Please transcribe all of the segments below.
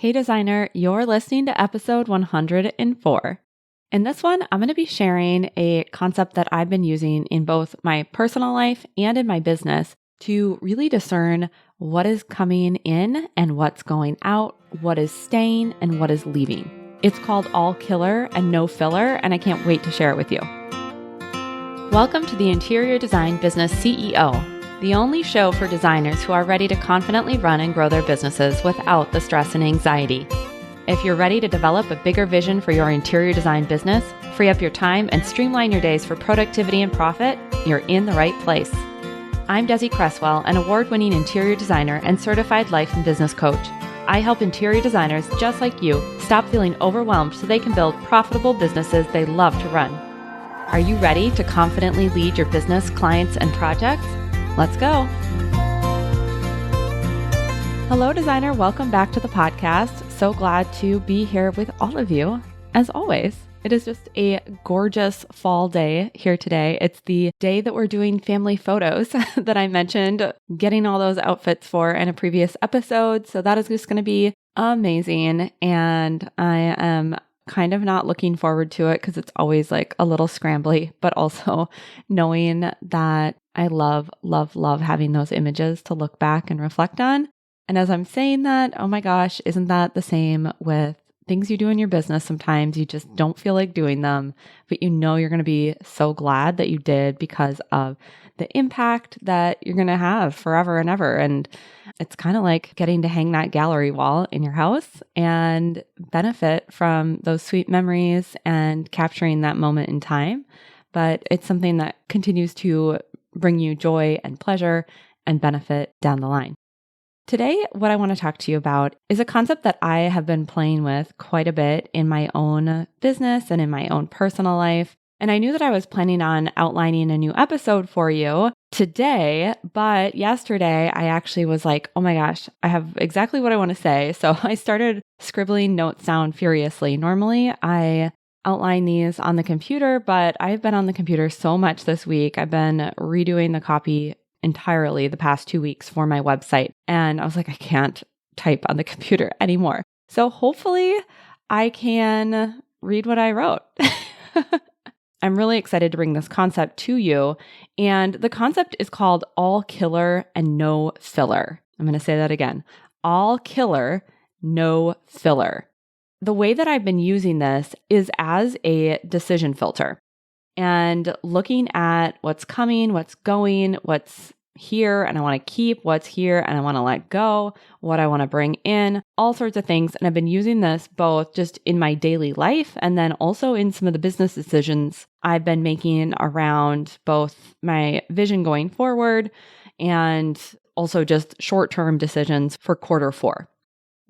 Hey designer, you're listening to episode 104. In this one, I'm going to be sharing a concept that I've been using in both my personal life and in my business to really discern what is coming in and what's going out, what is staying and what is leaving. It's called All Killer and No Filler, and I can't wait to share it with you. Welcome to the Interior Design Business CEO, the only show for designers who are ready to confidently run and grow their businesses without the stress and anxiety. If you're ready to develop a bigger vision for your interior design business, free up your time, and streamline your days for productivity and profit, you're in the right place. I'm Desi Cresswell, an award-winning interior designer and certified life and business coach. I help interior designers just like you stop feeling overwhelmed so they can build profitable businesses they love to run. Are you ready to confidently lead your business, clients, and projects? Let's go. Hello, designer. Welcome back to the podcast. So glad to be here with all of you. As always, it is just a gorgeous fall day here today. It's the day that we're doing family photos that I mentioned getting all those outfits for in a previous episode. So that is just going to be amazing. And I am kind of not looking forward to it because it's always like a little scrambly, but also knowing that I love having those images to look back and reflect on. And as I'm saying that, oh my gosh, isn't that the same with things you do in your business? Sometimes you just don't feel like doing them, but you know you're going to be so glad that you did because of the impact that you're going to have forever and ever. And it's kind of like getting to hang that gallery wall in your house and benefit from those sweet memories and capturing that moment in time. But it's something that continues to bring you joy and pleasure and benefit down the line. Today, what I want to talk to you about is a concept that I have been playing with quite a bit in my own business and in my own personal life. And I knew that I was planning on outlining a new episode for you today, but yesterday I actually was like, oh my gosh, I have exactly what I want to say. So I started scribbling notes down furiously. Normally I outline these on the computer, but I've been on the computer so much this week. I've been redoing the copy entirely the past 2 weeks for my website. And I was like, I can't type on the computer anymore. So hopefully I can read what I wrote. I'm really excited to bring this concept to you. And the concept is called All Killer and No Filler. I'm going to say that again. All Killer, No Filler. The way that I've been using this is as a decision filter and looking at what's coming, what's going, what's here, and I want to keep what's here and I want to let go, what I want to bring in, all sorts of things. And I've been using this both just in my daily life and then also in some of the business decisions I've been making around both my vision going forward and also just short-term decisions for Q4.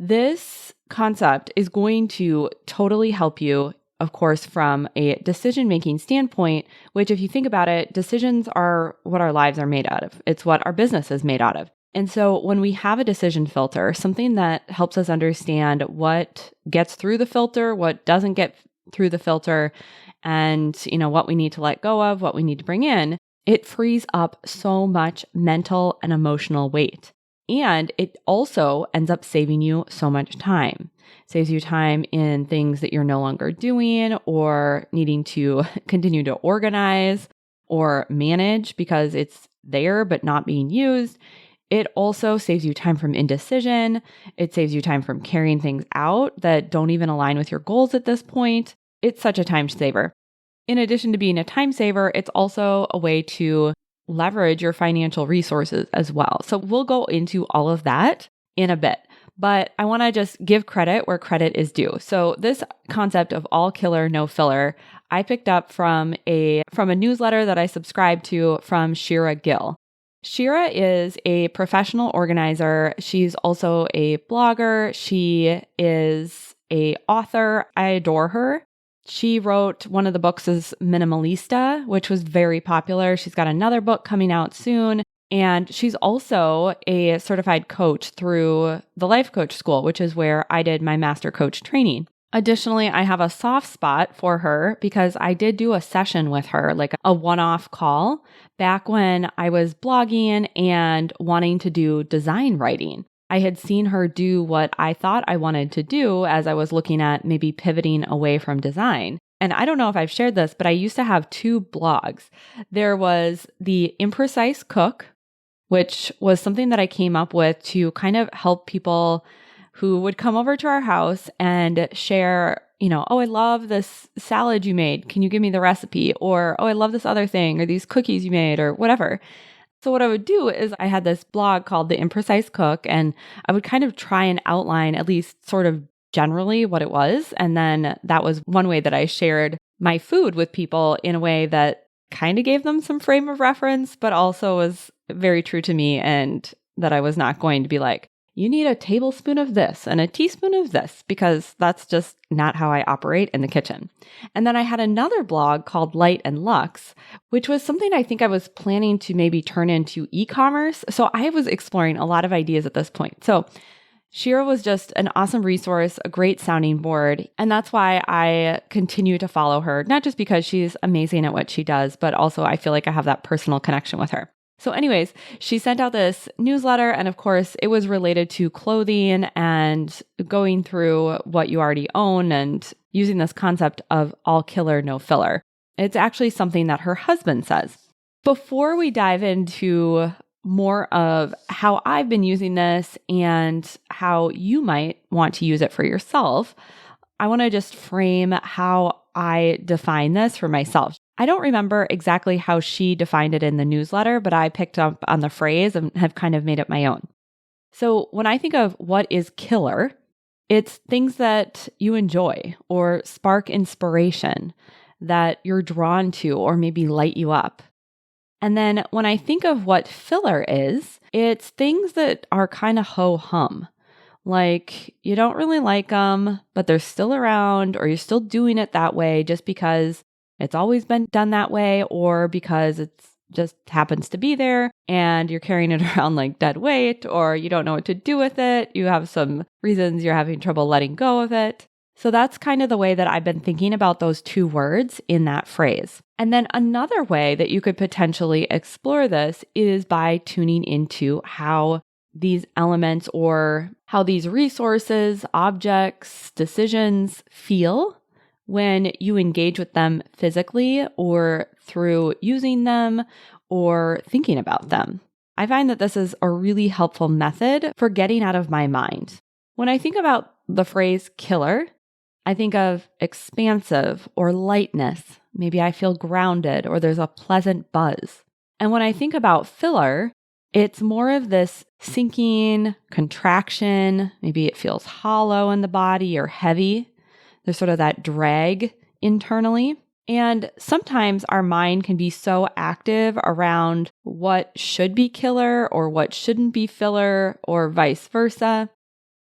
This concept is going to totally help you, of course, from a decision-making standpoint, which if you think about it, decisions are what our lives are made out of. It's what our business is made out of. And so when we have a decision filter, something that helps us understand what gets through the filter, what doesn't get through the filter, and what we need to let go of, what we need to bring in, it frees up so much mental and emotional weight. And it also ends up saving you so much time. Saves you time in things that you're no longer doing or needing to continue to organize or manage because it's there but not being used. It also saves you time from indecision. It saves you time from carrying things out that don't even align with your goals at this point. It's such a time saver. In addition to being a time saver, it's also a way to leverage your financial resources as well. So we'll go into all of that in a bit, but I want to just give credit where credit is due. So this concept of all killer, no filler, I picked up from a newsletter that I subscribe to from Shira Gill. Shira is a professional organizer. She's also a blogger. She is an author. I adore her. She wrote one of the books is Minimalista, which was very popular. She's got another book coming out soon. And she's also a certified coach through the Life Coach School, which is where I did my master coach training. Additionally, I have a soft spot for her because I did do a session with her, like a one-off call back when I was blogging and wanting to do design writing. I had seen her do what I thought I wanted to do as I was looking at maybe pivoting away from design. And I don't know if I've shared this, but I used to have two blogs. There was the Imprecise Cook, which was something that I came up with to kind of help people who would come over to our house and share, oh, I love this salad you made. Can you give me the recipe? Or, oh, I love this other thing, or these cookies you made, or whatever. So what I would do is I had this blog called The Imprecise Cook, and I would kind of try and outline at least sort of generally what it was. And then that was one way that I shared my food with people in a way that kind of gave them some frame of reference, but also was very true to me, and that I was not going to be like, you need a tablespoon of this and a teaspoon of this, because that's just not how I operate in the kitchen. And then I had another blog called Light and Luxe, which was something I think I was planning to maybe turn into e-commerce. So I was exploring a lot of ideas at this point. So Shira was just an awesome resource, a great sounding board. And that's why I continue to follow her, not just because she's amazing at what she does, but also I feel like I have that personal connection with her. So anyways, she sent out this newsletter, and of course it was related to clothing and going through what you already own and using this concept of all killer, no filler. It's actually something that her husband says. Before we dive into more of how I've been using this and how you might want to use it for yourself, I want to just frame how I define this for myself. I don't remember exactly how she defined it in the newsletter, but I picked up on the phrase and have kind of made it my own. So when I think of what is killer, it's things that you enjoy or spark inspiration, that you're drawn to or maybe light you up. And then when I think of what filler is, it's things that are kind of ho-hum. Like you don't really like them, but they're still around, or you're still doing it that way just because it's always been done that way, or because it's just happens to be there and you're carrying it around like dead weight, or you don't know what to do with it. You have some reasons you're having trouble letting go of it. So that's kind of the way that I've been thinking about those two words in that phrase. And then another way that you could potentially explore this is by tuning into how these elements or how these resources, objects, decisions feel when you engage with them physically or through using them or thinking about them. I find that this is a really helpful method for getting out of my mind. When I think about the phrase killer, I think of expansive or lightness. Maybe I feel grounded or there's a pleasant buzz. And when I think about filler, it's more of this sinking, contraction. Maybe it feels hollow in the body or heavy. There's sort of that drag internally. And sometimes our mind can be so active around what should be killer or what shouldn't be filler or vice versa,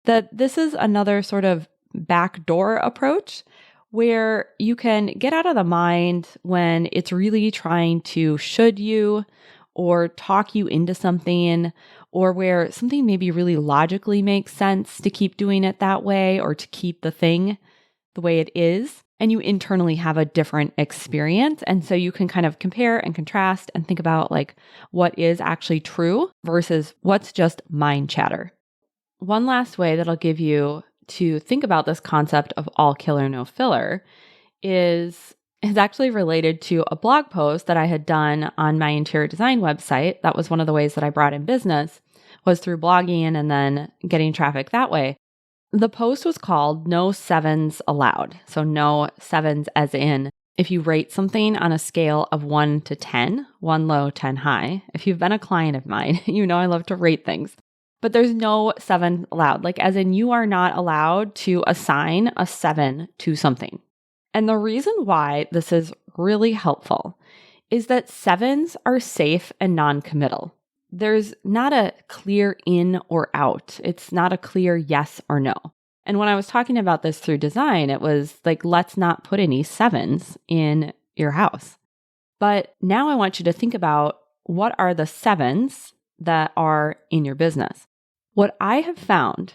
that this is another sort of backdoor approach where you can get out of the mind when it's really trying to should you or talk you into something, or where something maybe really logically makes sense to keep doing it that way or to keep the thing the way it is, and you internally have a different experience. And so you can kind of compare and contrast and think about like what is actually true versus what's just mind chatter. One last way that I'll give you to think about this concept of all killer, no filler is actually related to a blog post that I had done on my interior design website. That was one of the ways that I brought in business, was through blogging and then getting traffic that way. The post was called No Sevens Allowed. So no sevens as in if you rate something on a scale of 1 to 10, 1 low, 10 high. If you've been a client of mine, you know I love to rate things. But there's no 7 allowed, like as in you are not allowed to assign a 7 to something. And the reason why this is really helpful is that 7s are safe and non-committal. There's not a clear in or out. It's not a clear yes or no. And when I was talking about this through design, it was like, let's not put any 7s in your house. But now I want you to think about what are the 7s that are in your business. What I have found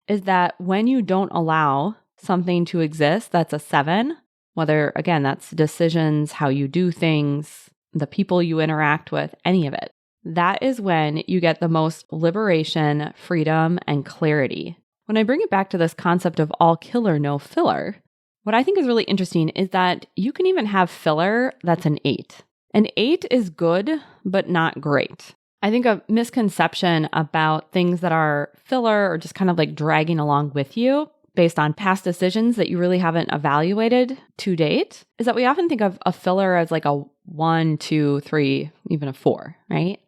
is that when you don't allow something to exist that's a 7, whether, again, that's decisions, how you do things, the people you interact with, any of it, that is when you get the most liberation, freedom, and clarity. When I bring it back to this concept of all killer, no filler, what I think is really interesting is that you can even have filler that's an 8. An 8 is good, but not great. I think a misconception about things that are filler or just kind of like dragging along with you based on past decisions that you really haven't evaluated to date is that we often think of a filler as like a 1, 2, 3, even a 4, right?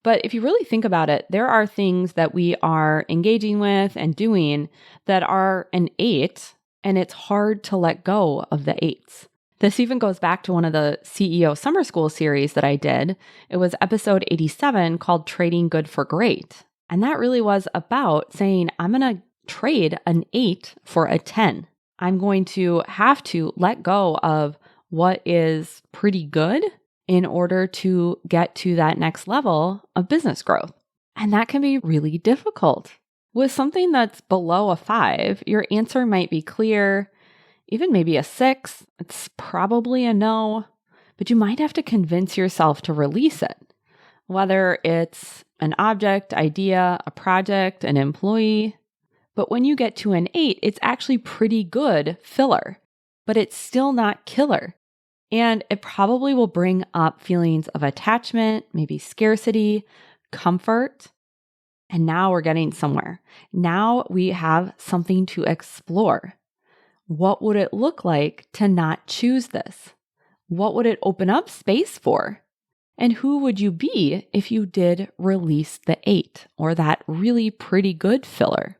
But if you really think about it, there are things that we are engaging with and doing that are an 8, and it's hard to let go of the 8s. This even goes back to one of the CEO Summer School series that I did. It was episode 87 called Trading Good for Great. And that really was about saying, I'm going to trade an 8 for a 10. I'm going to have to let go of what is pretty good in order to get to that next level of business growth. And that can be really difficult. With something that's below a 5, your answer might be clear, even maybe a 6. It's probably a no, but you might have to convince yourself to release it. Whether it's an object, idea, a project, an employee. But when you get to an 8, it's actually pretty good filler, but it's still not killer. And it probably will bring up feelings of attachment, maybe scarcity, comfort. And now we're getting somewhere. Now we have something to explore. What would it look like to not choose this? What would it open up space for? And who would you be if you did release the 8 or that really pretty good filler?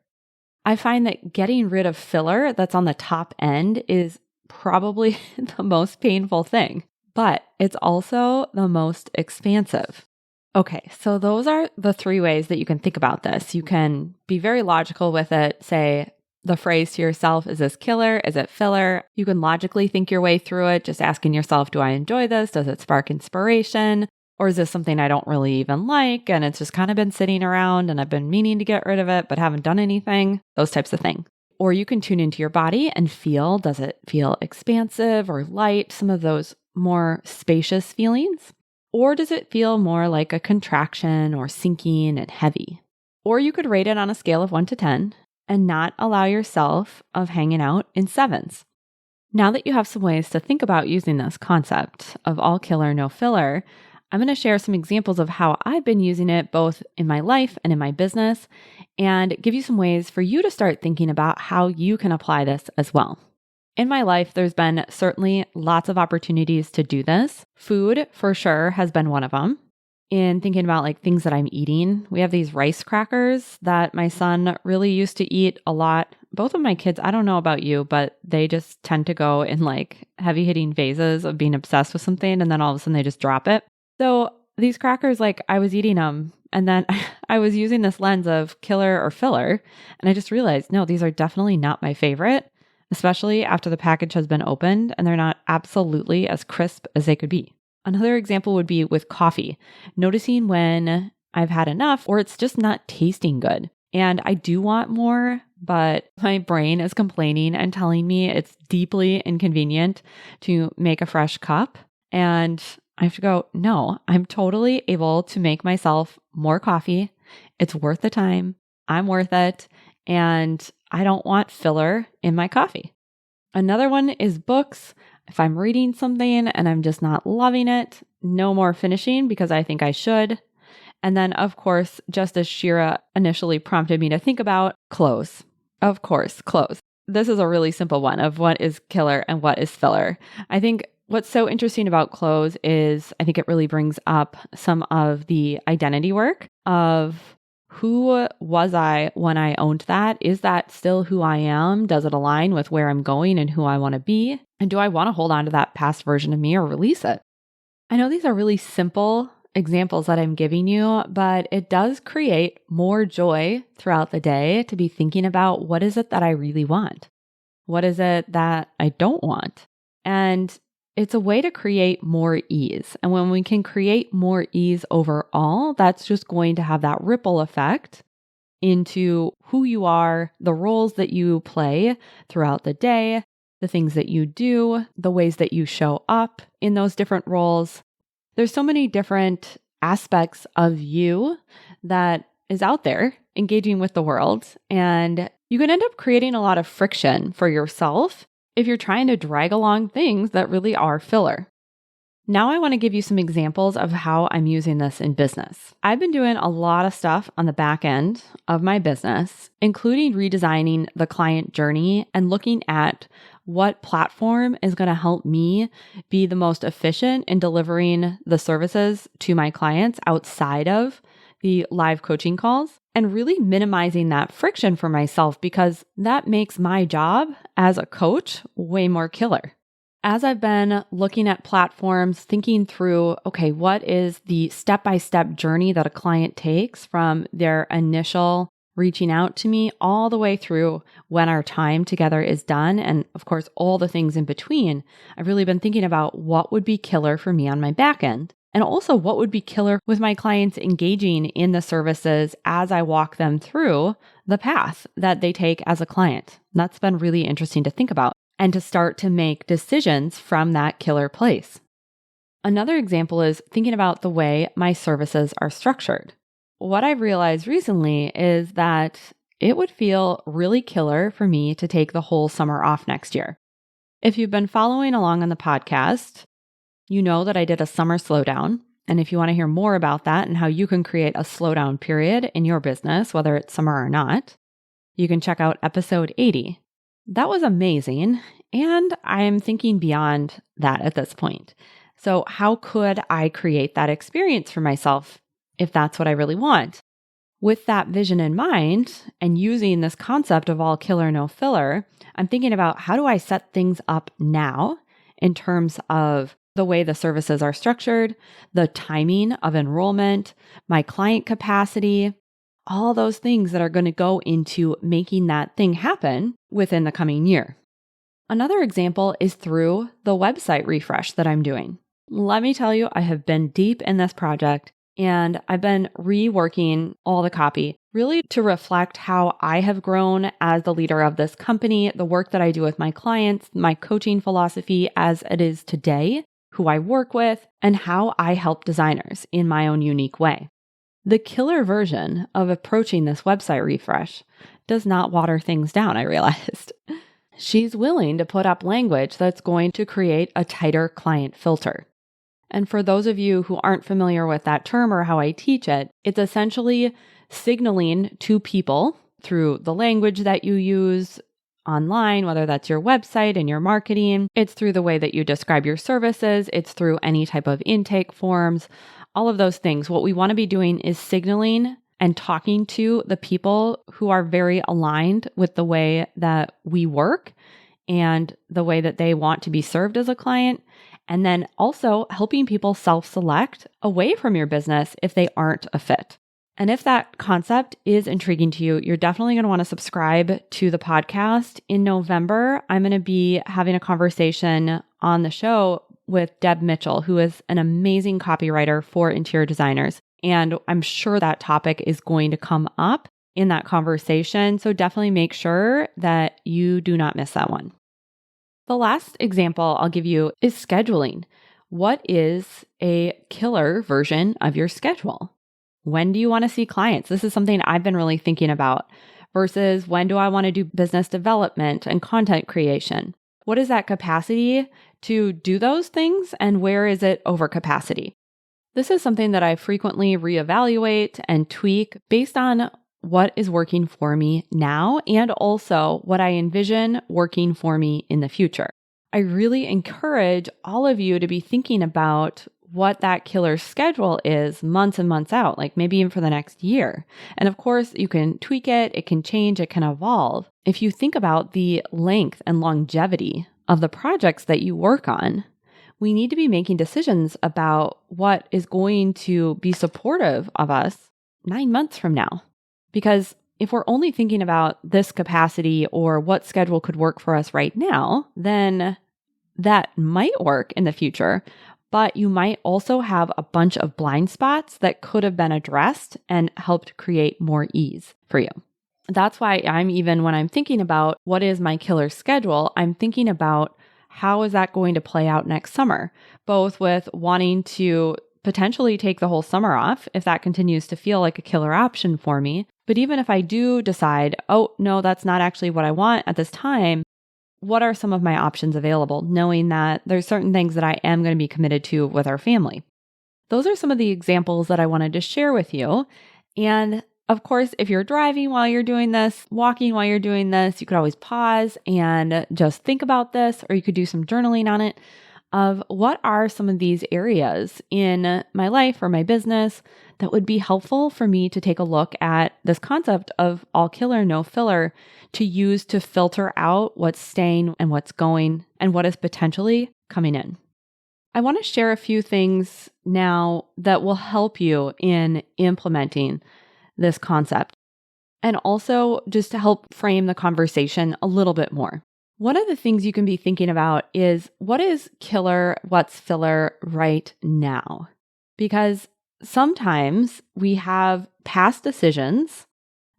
I find that getting rid of filler that's on the top end is probably the most painful thing, but it's also the most expansive. Okay, so those are the 3 ways that you can think about this. You can be very logical with it, say the phrase to yourself, is this killer? Is it filler? You can logically think your way through it, just asking yourself, do I enjoy this? Does it spark inspiration? Or is this something I don't really even like and it's just kind of been sitting around and I've been meaning to get rid of it but haven't done anything? Those types of things. Or you can tune into your body and feel, does it feel expansive or light? Some of those more spacious feelings. Or does it feel more like a contraction or sinking and heavy? Or you could rate it on a scale of 1 to 10 and not allow yourself of hanging out in 7s. Now that you have some ways to think about using this concept of all killer, no filler, I'm going to share some examples of how I've been using it both in my life and in my business and give you some ways for you to start thinking about how you can apply this as well. In my life, there's been certainly lots of opportunities to do this. Food, for sure, has been one of them. In thinking about like things that I'm eating, we have these rice crackers that my son really used to eat a lot. Both of my kids, I don't know about you, but they just tend to go in like heavy hitting phases of being obsessed with something and then all of a sudden they just drop it. So these crackers, like I was eating them and then I was using this lens of killer or filler. And I just realized, no, these are definitely not my favorite, especially after the package has been opened and they're not absolutely as crisp as they could be. Another example would be with coffee, noticing when I've had enough or it's just not tasting good. And I do want more, but my brain is complaining and telling me it's deeply inconvenient to make a fresh cup. And I have to go, no, I'm totally able to make myself more coffee. It's worth the time. I'm worth it. And I don't want filler in my coffee. Another one is books. If I'm reading something and I'm just not loving it, no more finishing because I think I should. And then, of course, just as Shira initially prompted me to think about, clothes. Of course, clothes. This is a really simple one of what is killer and what is filler. I think what's so interesting about clothes is I think it really brings up some of the identity work of who was I when I owned that? Is that still who I am? Does it align with where I'm going and who I want to be? And do I want to hold on to that past version of me or release it? I know these are really simple examples that I'm giving you, but it does create more joy throughout the day to be thinking about what is it that I really want? What is it that I don't want? And it's a way to create more ease. And when we can create more ease overall, that's just going to have that ripple effect into who you are, the roles that you play throughout the day, the things that you do, the ways that you show up in those different roles. There's so many different aspects of you that is out there engaging with the world. And you can end up creating a lot of friction for yourself if you're trying to drag along things that really are filler. Now I want to give you some examples of how I'm using this in business. I've been doing a lot of stuff on the back end of my business, including redesigning the client journey and looking at what platform is going to help me be the most efficient in delivering the services to my clients outside of the live coaching calls, and really minimizing that friction for myself, because that makes my job as a coach way more killer. As I've been looking at platforms, thinking through, okay, what is the step-by-step journey that a client takes from their initial reaching out to me all the way through when our time together is done, and of course, all the things in between, I've really been thinking about what would be killer for me on my back end, and also what would be killer with my clients engaging in the services as I walk them through the path that they take as a client. That's been really interesting to think about, and to start to make decisions from that killer place. Another example is thinking about the way my services are structured. What I've realized recently is that it would feel really killer for me to take the whole summer off next year. If you've been following along on the podcast, you know that I did a summer slowdown. And if you want to hear more about that and how you can create a slowdown period in your business, whether it's summer or not, you can check out episode 80. That was amazing, and I am thinking beyond that at this point. So how could I create that experience for myself if that's what I really want? With that vision in mind, and using this concept of all killer, no filler, I'm thinking about how do I set things up now in terms of the way the services are structured, the timing of enrollment, my client capacity, all those things that are going to go into making that thing happen within the coming year. Another example is through the website refresh that I'm doing. Let me tell you, I have been deep in this project, and I've been reworking all the copy, really to reflect how I have grown as the leader of this company, the work that I do with my clients, my coaching philosophy as it is today, who I work with, and how I help designers in my own unique way. The killer version of approaching this website refresh does not water things down, I realized. She's willing to put up language that's going to create a tighter client filter. And for those of you who aren't familiar with that term or how I teach it, it's essentially signaling to people through the language that you use online, whether that's your website and your marketing, it's through the way that you describe your services, it's through any type of intake forms, all of those things. What we want to be doing is signaling and talking to the people who are very aligned with the way that we work and the way that they want to be served as a client. And then also helping people self-select away from your business if they aren't a fit. And if that concept is intriguing to you, you're definitely going to want to subscribe to the podcast. In November, I'm going to be having a conversation on the show with Deb Mitchell, who is an amazing copywriter for interior designers. And I'm sure that topic is going to come up in that conversation. So definitely make sure that you do not miss that one. The last example I'll give you is scheduling. What is a killer version of your schedule? When do you want to see clients? This is something I've been really thinking about versus when do I want to do business development and content creation? What is that capacity to do those things and where is it overcapacity? This is something that I frequently reevaluate and tweak based on what is working for me now and also what I envision working for me in the future. I really encourage all of you to be thinking about what that killer schedule is months and months out, like maybe even for the next year. And of course, you can tweak it, it can change, it can evolve. If you think about the length and longevity of the projects that you work on, we need to be making decisions about what is going to be supportive of us 9 months from now. Because if we're only thinking about this capacity or what schedule could work for us right now, then that might work in the future, but you might also have a bunch of blind spots that could have been addressed and helped create more ease for you. That's why when I'm thinking about what is my killer schedule, I'm thinking about how is that going to play out next summer, both with wanting to potentially take the whole summer off if that continues to feel like a killer option for me. But even if I do decide, oh, no, that's not actually what I want at this time, what are some of my options available, knowing that there's certain things that I am going to be committed to with our family? Those are some of the examples that I wanted to share with you. And of course, if you're driving while you're doing this, walking while you're doing this, you could always pause and just think about this, or you could do some journaling on it of what are some of these areas in my life or my business that would be helpful for me to take a look at this concept of all killer, no filler to use to filter out what's staying and what's going and what is potentially coming in. I want to share a few things now that will help you in implementing this concept and also just to help frame the conversation a little bit more. One of the things you can be thinking about is what is killer, what's filler right now? Because sometimes we have past decisions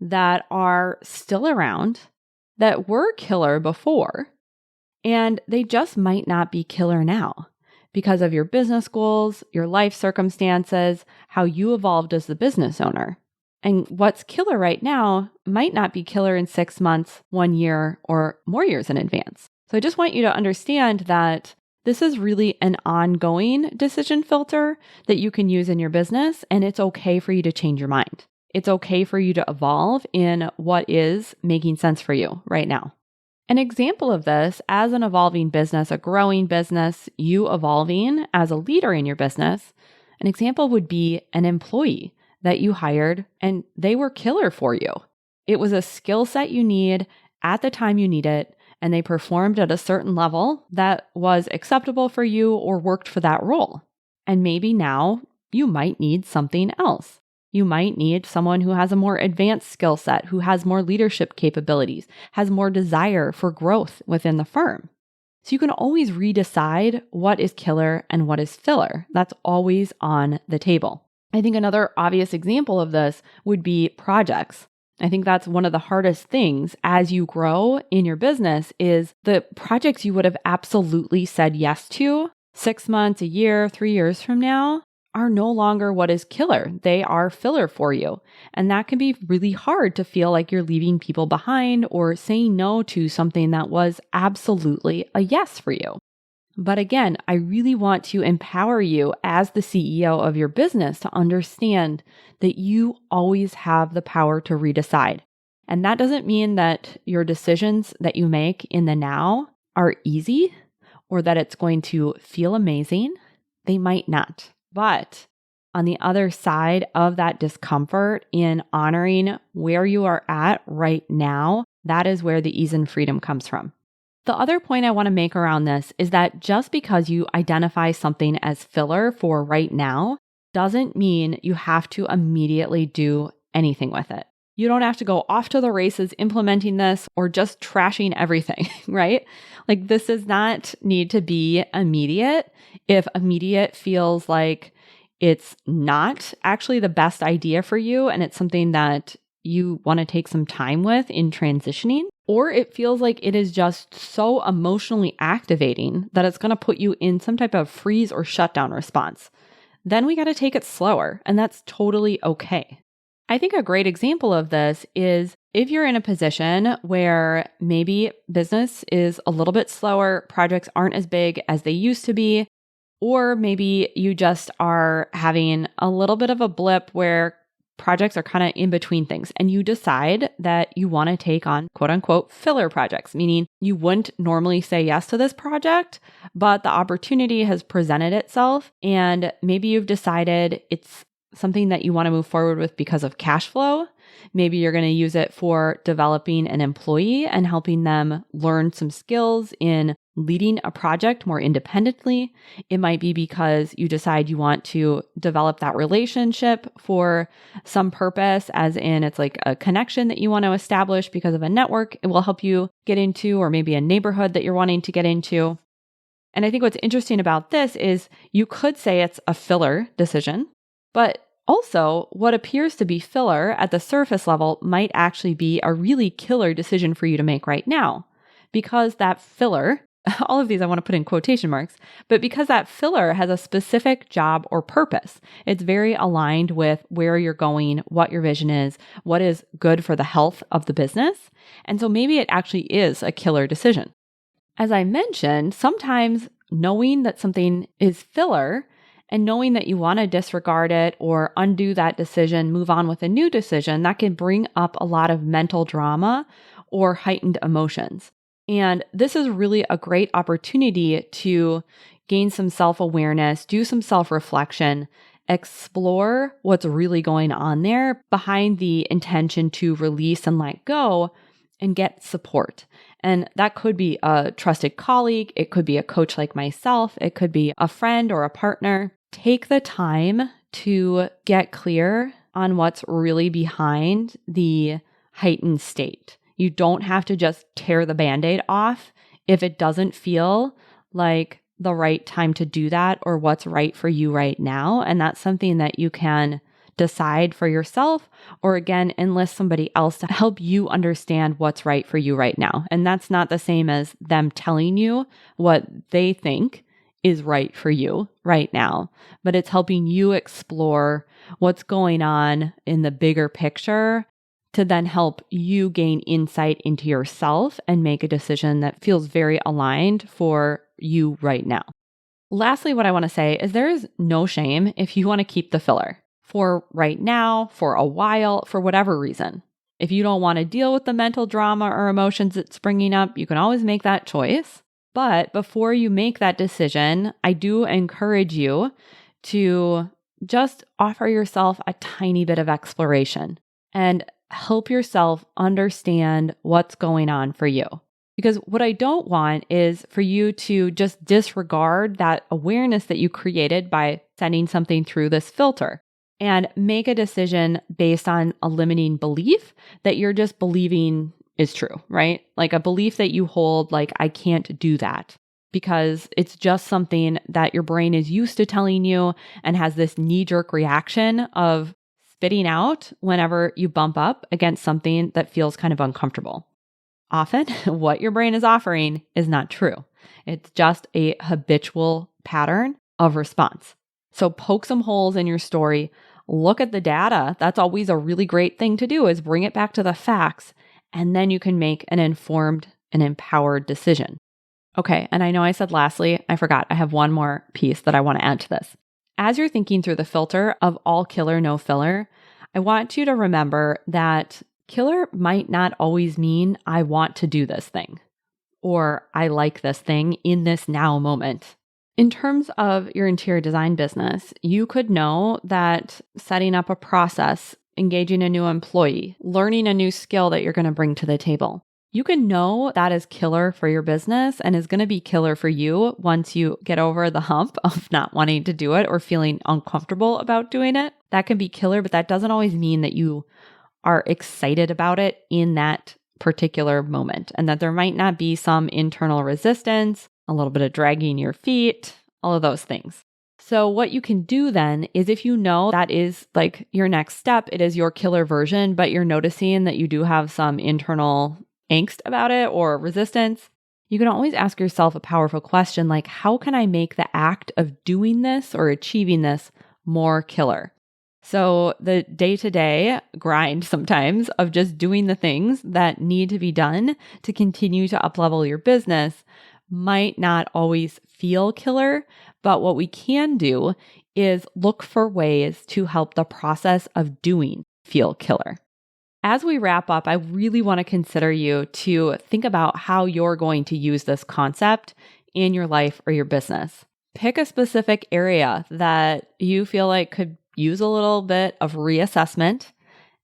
that are still around that were killer before, and they just might not be killer now because of your business goals, your life circumstances, how you evolved as the business owner. And what's killer right now might not be killer in 6 months, 1 year, or more years in advance. So I just want you to understand that this is really an ongoing decision filter that you can use in your business, and it's okay for you to change your mind. It's okay for you to evolve in what is making sense for you right now. An example of this as an evolving business, a growing business, you evolving as a leader in your business, an example would be an employee that you hired and they were killer for you. It was a skill set you need at the time you need it, and they performed at a certain level that was acceptable for you or worked for that role. And maybe now you might need something else. You might need someone who has a more advanced skill set, who has more leadership capabilities, has more desire for growth within the firm. So you can always redecide what is killer and what is filler. That's always on the table. I think another obvious example of this would be projects. I think that's one of the hardest things as you grow in your business is the projects you would have absolutely said yes to 6 months, a year, 3 years from now are no longer what is killer. They are filler for you. And that can be really hard to feel like you're leaving people behind or saying no to something that was absolutely a yes for you. But again, I really want to empower you as the CEO of your business to understand that you always have the power to redecide. And that doesn't mean that your decisions that you make in the now are easy or that it's going to feel amazing. They might not. But on the other side of that discomfort in honoring where you are at right now, that is where the ease and freedom comes from. The other point I want to make around this is that just because you identify something as filler for right now doesn't mean you have to immediately do anything with it. You don't have to go off to the races implementing this or just trashing everything, right? Like this does not need to be immediate. If immediate feels like it's not actually the best idea for you and it's something that you want to take some time with in transitioning, or it feels like it is just so emotionally activating that it's going to put you in some type of freeze or shutdown response, then we got to take it slower, and that's totally okay. I think a great example of this is if you're in a position where maybe business is a little bit slower, projects aren't as big as they used to be, or maybe you just are having a little bit of a blip where projects are kind of in between things and you decide that you want to take on quote unquote filler projects, meaning you wouldn't normally say yes to this project, but the opportunity has presented itself and maybe you've decided it's something that you want to move forward with because of cash flow. Maybe you're going to use it for developing an employee and helping them learn some skills in leading a project more independently. It might be because you decide you want to develop that relationship for some purpose, as in it's like a connection that you want to establish because of a network it will help you get into, or maybe a neighborhood that you're wanting to get into. And I think what's interesting about this is you could say it's a filler decision, but also what appears to be filler at the surface level might actually be a really killer decision for you to make right now, because that filler all of these I want to put in quotation marks, but because that filler has a specific job or purpose. It's very aligned with where you're going, what your vision is, what is good for the health of the business. And so maybe it actually is a killer decision. As I mentioned, sometimes knowing that something is filler and knowing that you want to disregard it or undo that decision, move on with a new decision, that can bring up a lot of mental drama or heightened emotions. And this is really a great opportunity to gain some self-awareness, do some self-reflection, explore what's really going on there behind the intention to release and let go and get support. And that could be a trusted colleague. It could be a coach like myself. It could be a friend or a partner. Take the time to get clear on what's really behind the heightened state. You don't have to just tear the Band-Aid off if it doesn't feel like the right time to do that or what's right for you right now. And that's something that you can decide for yourself, or again, enlist somebody else to help you understand what's right for you right now. And that's not the same as them telling you what they think is right for you right now, but it's helping you explore what's going on in the bigger picture to then help you gain insight into yourself and make a decision that feels very aligned for you right now. Lastly, what I want to say is there is no shame if you want to keep the filler for right now, for a while, for whatever reason. If you don't want to deal with the mental drama or emotions that's springing up, you can always make that choice. But before you make that decision, I do encourage you to just offer yourself a tiny bit of exploration and help yourself understand what's going on for you. Because what I don't want is for you to just disregard that awareness that you created by sending something through this filter and make a decision based on a limiting belief that you're just believing is true, right? Like a belief that you hold, like, I can't do that because it's just something that your brain is used to telling you and has this knee-jerk reaction of spitting out whenever you bump up against something that feels kind of uncomfortable. Often, what your brain is offering is not true. It's just a habitual pattern of response. So poke some holes in your story, look at the data. That's always a really great thing to do, is bring it back to the facts, and then you can make an informed and empowered decision. Okay, and I know I said lastly, I forgot, I have one more piece that I want to add to this. As you're thinking through the filter of all killer, no filler, I want you to remember that killer might not always mean I want to do this thing or I like this thing in this now moment. In terms of your interior design business, you could know that setting up a process, engaging a new employee, learning a new skill that you're going to bring to the table, you can know that is killer for your business and is going to be killer for you once you get over the hump of not wanting to do it or feeling uncomfortable about doing it. That can be killer, but that doesn't always mean that you are excited about it in that particular moment and that there might not be some internal resistance, a little bit of dragging your feet, all of those things. So what you can do then is, if you know that is like your next step, it is your killer version, but you're noticing that you do have some internal angst about it or resistance, you can always ask yourself a powerful question like, how can I make the act of doing this or achieving this more killer? So the day-to-day grind sometimes of just doing the things that need to be done to continue to up-level your business might not always feel killer, but what we can do is look for ways to help the process of doing feel killer. As we wrap up, I really want to consider you to think about how you're going to use this concept in your life or your business. Pick a specific area that you feel like could use a little bit of reassessment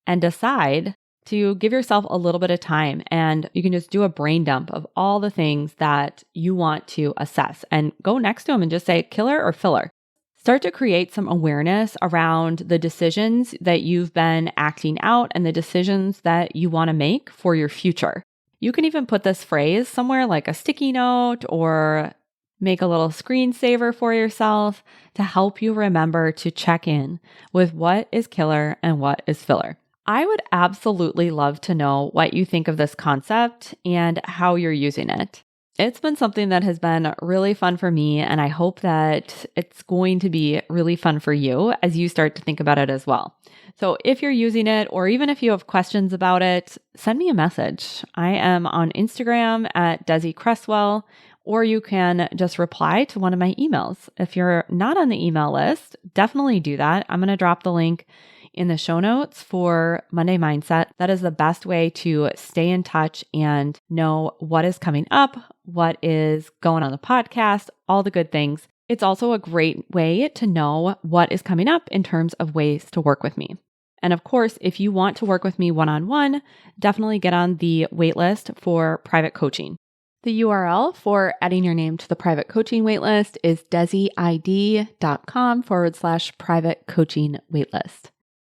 and decide to give yourself a little bit of time, and you can just do a brain dump of all the things that you want to assess and go next to them and just say killer or filler. Start to create some awareness around the decisions that you've been acting out and the decisions that you want to make for your future. You can even put this phrase somewhere like a sticky note or make a little screensaver for yourself to help you remember to check in with what is killer and what is filler. I would absolutely love to know what you think of this concept and how you're using it. It's been something that has been really fun for me, and I hope that it's going to be really fun for you as you start to think about it as well. So if you're using it, or even if you have questions about it, send me a message. I am on Instagram at Desi Cresswell, or you can just reply to one of my emails. If you're not on the email list, definitely do that. I'm going to drop the link in the show notes for Monday Mindset. That is the best way to stay in touch and know what is coming up, what is going on the podcast, all the good things. It's also a great way to know what is coming up in terms of ways to work with me. And of course, if you want to work with me one-on-one, definitely get on the waitlist for private coaching. The URL for adding your name to the private coaching waitlist is desiid.com/private coaching waitlist.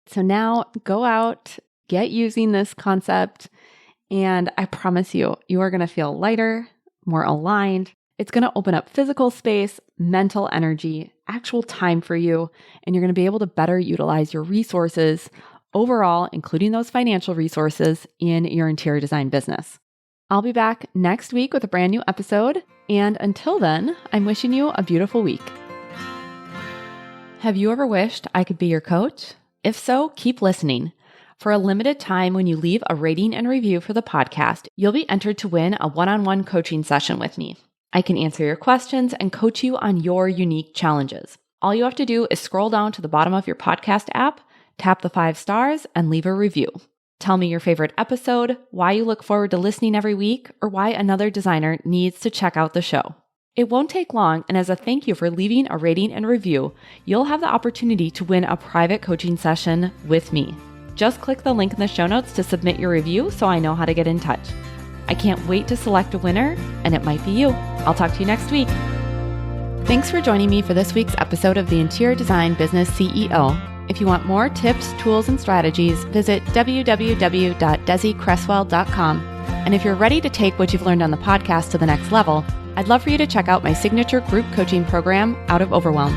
So now go out, get using this concept, and I promise you are going to feel lighter, more aligned. It's going to open up physical space, mental energy, actual time for you, and you're going to be able to better utilize your resources overall, including those financial resources in your interior design business. I'll be back next week with a brand new episode, and until then, I'm wishing you a beautiful week. Have you ever wished I could be your coach? If so, keep listening. For a limited time, when you leave a rating and review for the podcast, you'll be entered to win a one-on-one coaching session with me. I can answer your questions and coach you on your unique challenges. All you have to do is scroll down to the bottom of your podcast app, tap the 5 stars, and leave a review. Tell me your favorite episode, why you look forward to listening every week, or why another designer needs to check out the show. It won't take long, and as a thank you for leaving a rating and review, you'll have the opportunity to win a private coaching session with me. Just click the link in the show notes to submit your review so I know how to get in touch. I can't wait to select a winner, and it might be you. I'll talk to you next week. Thanks for joining me for this week's episode of the Interior Design Business CEO. If you want more tips, tools, and strategies, visit www.desicresswell.com. And if you're ready to take what you've learned on the podcast to the next level, I'd love for you to check out my signature group coaching program, Out of Overwhelm.